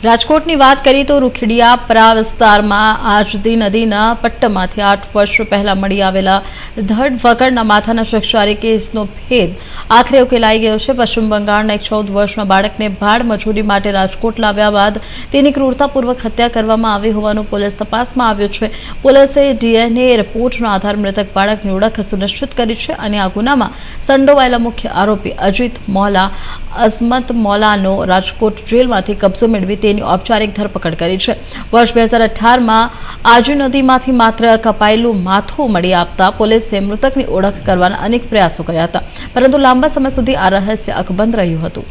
રાજકોટની વાત કરીએ તો રૂખડિયાપરા વિસ્તારમાં આજદી નદીના પટ્ટામાંથી 8 વર્ષ પહેલા મળી આવેલા ધરપકડના માથાના શખ્સારી કેસનો ભેદ આખરે ઉકેલાઈ ગયો છે। પશ્ચિમ બંગાળના એક 14 વર્ષના બાળકને ભાડ મજૂરી માટે રાજકોટ લાવ્યા બાદ તેની ક્રૂરતાપૂર્વક હત્યા કરવામાં આવી હોવાનું પોલીસ તપાસમાં આવ્યું છે। પોલીસે ડીએનએ રિપોર્ટના આધારે મૃતક બાળકની ઓળખ સુનિશ્ચિત કરી છે અને આ ગુનામાં સંડોવાયેલા મુખ્ય આરોપી અજીત મૌલા અઝમત મૌલાનો રાજકોટ જેલમાંથી કબજો મેળવી તેની ઔપચારિક ધરપકડ કરી છે। વર્ષ 2018માં આજુ નદીમાંથી માત્ર કપાયેલું માથું મળી આવતા પોલીસે મૃતકની ઓળખ કરવાના અનેક પ્રયાસો કર્યા હતા, પરંતુ લાંબા સમય સુધી આ રહસ્ય અકબંધ રહ્યું હતું।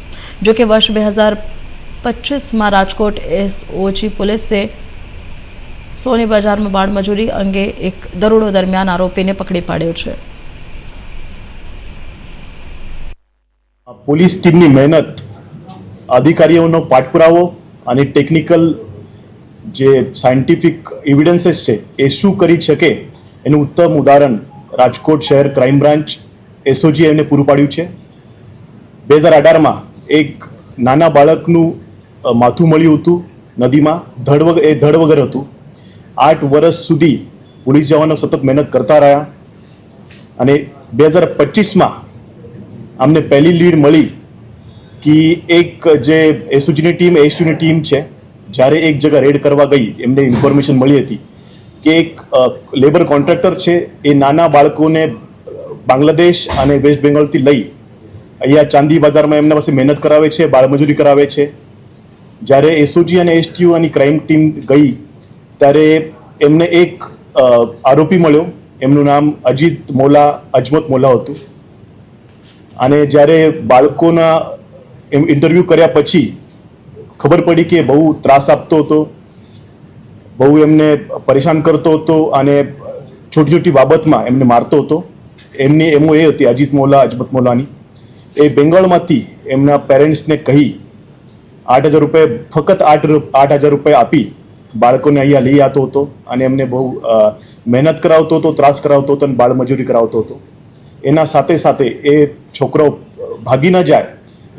જો કે વર્ષ 2025માં રાજકોટ એસઓજી પોલીસે સોની બજારમાં બાળ મજૂરી અંગે એક દરોડો દરમિયાન આરોપીને પકડી પાડ્યો છે। પોલીસ ટીમની મહેનત, અધિકારીઓનો પાઠપુરાવો અને ટેકનિકલ જે સાયન્ટિફિક એવિડન્સીસ છે એ શું કરી શકે એનું ઉત્તમ ઉદાહરણ રાજકોટ શહેર ક્રાઇમ બ્રાન્ચ એસઓજી એમને પૂરું પાડ્યું છે। 2018માં એક નાના બાળકનું માથું મળ્યું હતું નદીમાં, ધડ વગર હતું। 8 વર્ષ સુધી પોલીસ જવાનો સતત મહેનત કરતા રહ્યા અને 2025માં અમને પહેલી લીડ મળી કે એક જે એસઓજીની ટીમ એસટીની ટીમ છે, જ્યારે એક જગ્યા રેડ કરવા ગઈ એમને ઇન્ફોર્મેશન મળી હતી કે એક લેબર કોન્ટ્રાક્ટર છે એ નાના બાળકોને બાંગ્લાદેશ અને વેસ્ટ બેંગોલથી લઈ અહીંયા ચાંદી બજારમાં એમના પાસે મહેનત કરાવે છે, બાળમજૂરી કરાવે છે। જ્યારે એસઓજી અને એસટીયુ અને ક્રાઇમ ટીમ ગઈ ત્યારે એમને એક આરોપી મળ્યો, એમનું નામ અજીત મૌલા અજમત મૌલા હતું। અને જ્યારે બાળકોના ઇન્ટરવ્યૂ કર્યા પછી ખબર પડી કે બહુ ત્રાસ આપતો હતો, બહુ એમને પરેશાન કરતો હતો અને છોટી છોટી બાબતમાં એમને મારતો હતો। એમની એમો એ હતી અજીત મૌલા અજમત મૌલાની, એ બેંગાળમાંથી એમના પેરેન્ટ્સને કહી 8,000 રૂપિયા, ફક્ત 8,000 રૂપિયા આપી બાળકોને અહીંયા લઈ આવતો હતો અને એમને બહુ મહેનત કરાવતો હતો, ત્રાસ કરાવતો હતો અને બાળમજૂરી કરાવતો હતો। એના સાથે સાથે એ છોકરો ભાગી ન જાય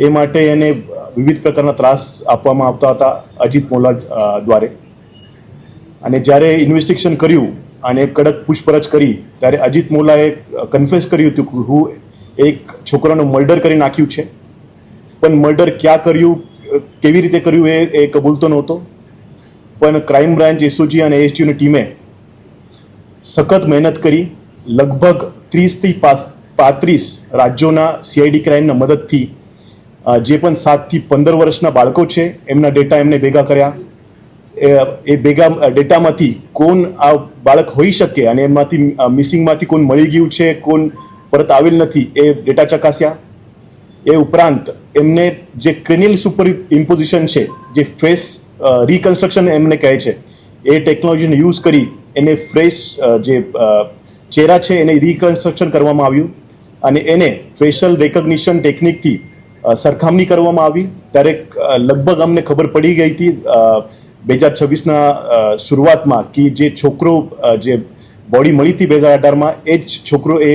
એ માટે એને વિવિધ પ્રકારના ત્રાસ આપવામાં આવતા હતા અજીત મૌલા દ્વારે। અને જ્યારે ઇન્વેસ્ટિગેશન કર્યું અને કડક પૂછપરછ કરી ત્યારે અજીત મૌલાએ કન્ફેસ કર્યું હતું કે હું એક છોકરાનું મર્ડર કરી નાખ્યું છે, પણ મર્ડર ક્યાં કર્યું, કેવી રીતે કર્યું એ કબૂલતો નહોતો। પણ ક્રાઇમ બ્રાન્ચ એસઓજી અને એસટીયુની ટીમે સખત મહેનત કરી, લગભગ 30થી 35 રાજ્યોના સીઆઈડી ક્રાઇમના મદદથી જે પણ 7 થી 15 વર્ષના બાળકો છે એમના ડેટા એમને ભેગા કર્યા। એ ભેગા ડેટામાંથી કોણ આ બાળક હોઈ શકે અને એમાંથી મિસિંગમાંથી કોણ મળી ગયું છે, કોણ પરત આવેલ નથી એ ડેટા ચકાસ્યા। એ ઉપરાંત એમને જે ક્રેનિયલ સુપર ઇમ્પોઝિશન છે, જે ફેસ રિકન્સ્ટ્રક્શન એમને કહે છે, એ ટેકનોલોજીને યુઝ કરી એને ફ્રેશ જે ચહેરા છે એને રિકન્સ્ટ્રક્શન કરવામાં આવ્યું અને એને ફેશિયલ રેકગ્નિશન ટેકનિકથી સરખામણી કરવામાં આવી। ત્યારે લગભગ અમને ખબર પડી ગઈ હતી 2026ના શરૂઆતમાં કે જે છોકરો જે બોડી મળી હતી 2018માં એ જ છોકરો એ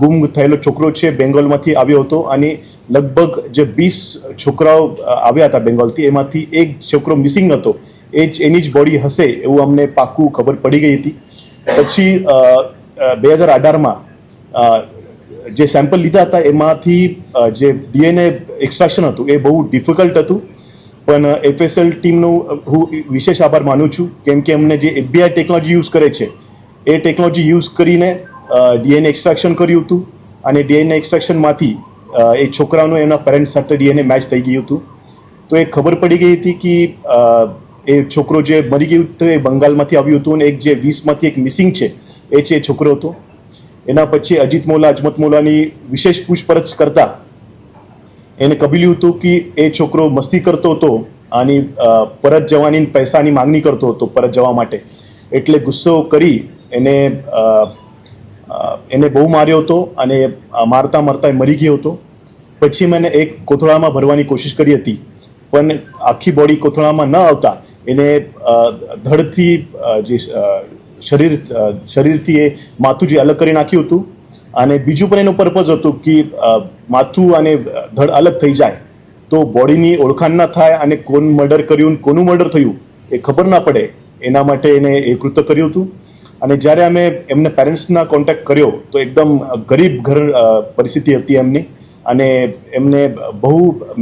ગુમ થયેલો છોકરો છે, બેંગોલમાંથી આવ્યો હતો અને લગભગ જે 20 છોકરાઓ આવ્યા હતા બેંગોલથી, એમાંથી એક છોકરો મિસિંગ હતો, એની જ બોડી હશે એવું અમને પાક્કું ખબર પડી ગઈ હતી। પછી 2018માં જે સેમ્પલ લીધા હતા એમાંથી જે ડીએનએ એક્સટ્રેક્શન હતું એ બહુ ડિફિકલ્ટ હતું, પણ એફએસએલ ટીમનો હું વિશેષ આભાર માનું છું કેમ કે એમને જે એફબીઆઈ ટેકનોલોજી યુઝ કરે છે એ ટેકનોલોજી યુઝ કરીને ડીએનએ એક્સટ્રેક્શન કર્યું હતું અને ડીએનએ એક્સટ્રેક્શનમાંથી એ છોકરાનું એના પેરેન્ટ્સ સાથે ડીએનએ મેચ થઈ ગયું હતું। તો એ ખબર પડી ગઈ હતી કે એ છોકરો જે મરી ગયું હતું એ બંગાળમાંથી આવ્યું હતું અને એક જે 20માંથી એક મિસિંગ છે એ છે એ છોકરો હતો। એના પછી અજીત મૌલા અજમત મૌલાની વિશેષ પૂછપરછ કરતા એને કબૂલ્યું હતું કે એ છોકરો મસ્તી કરતો હતો અને પરત જવાની પૈસાની માંગણી કરતો હતો પરત જવા માટે, એટલે ગુસ્સો કરી એને બહુ માર્યો હતો અને મારતા મારતા મરી ગયો હતો। પછી મેં એક કોથળામાં ભરવાની કોશિશ કરી હતી, પણ આખી બોડી કોથળામાં ન આવતા એને ધડથી જે શરીરથી એ માથું જે અલગ કરી નાખ્યું હતું અને બીજું પણ એનો પર્પઝ હતું કે માથું અને ધડ અલગ થઈ જાય તો બોડીની ઓળખાણ ના થાય અને કોણ મર્ડર કર્યું ને કોનું મર્ડર થયું એ ખબર ના પડે એના માટે એને એ કૃત્ય કર્યું હતું. અને જ્યારે અમે એમને પેરેન્ટ્સના કોન્ટેક્ટ કર્યો તો એકદમ ગરીબ ઘર પરિસ્થિતિ હતી એમની, અને એમને બહુ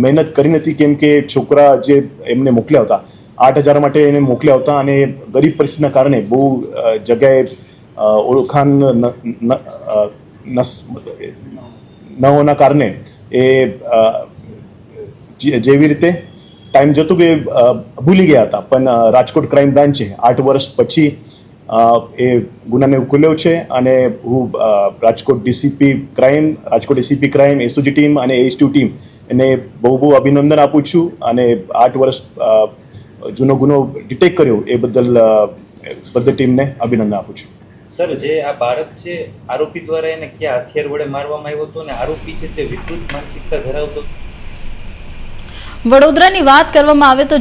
મહેનત કરી નથી, કેમ કે છોકરા જે એમને મોકલ્યા હતા 8,000 માટે એને મોકલ્યા હતા, અને ગરીબ પરિસ્થિતિના કારણે બહુ જગ્યાએ ઓળખાણ ન હોવાના કારણે એ જેવી રીતે ટાઈમ જતું કે ભૂલી ગયા હતા. પણ રાજકોટ ક્રાઇમ બ્રાન્ચે 8 વર્ષ પછી એ ગુનાને ઉકેલ્યો છે, અને હું Rajkot ACP crime, SOG team અને એચ2 ટીમ એને બહુ બહુ અભિનંદન આપું છું, અને 8 વર્ષ જૂનો ગુનો ડિટેક્ટ કર્યો એ બદલ ટીમને અભિનંદન આપું છું. સર, જે આ બાળક છે આરોપી દ્વારા એને ક્યાં હથિયાર વડે મારવામાં આવ્યો હતો, અને આરોપી છે તે વિકૃત માનસિકતા ધરાવતો? વડોદરાની વાત કરવામાં આવે તો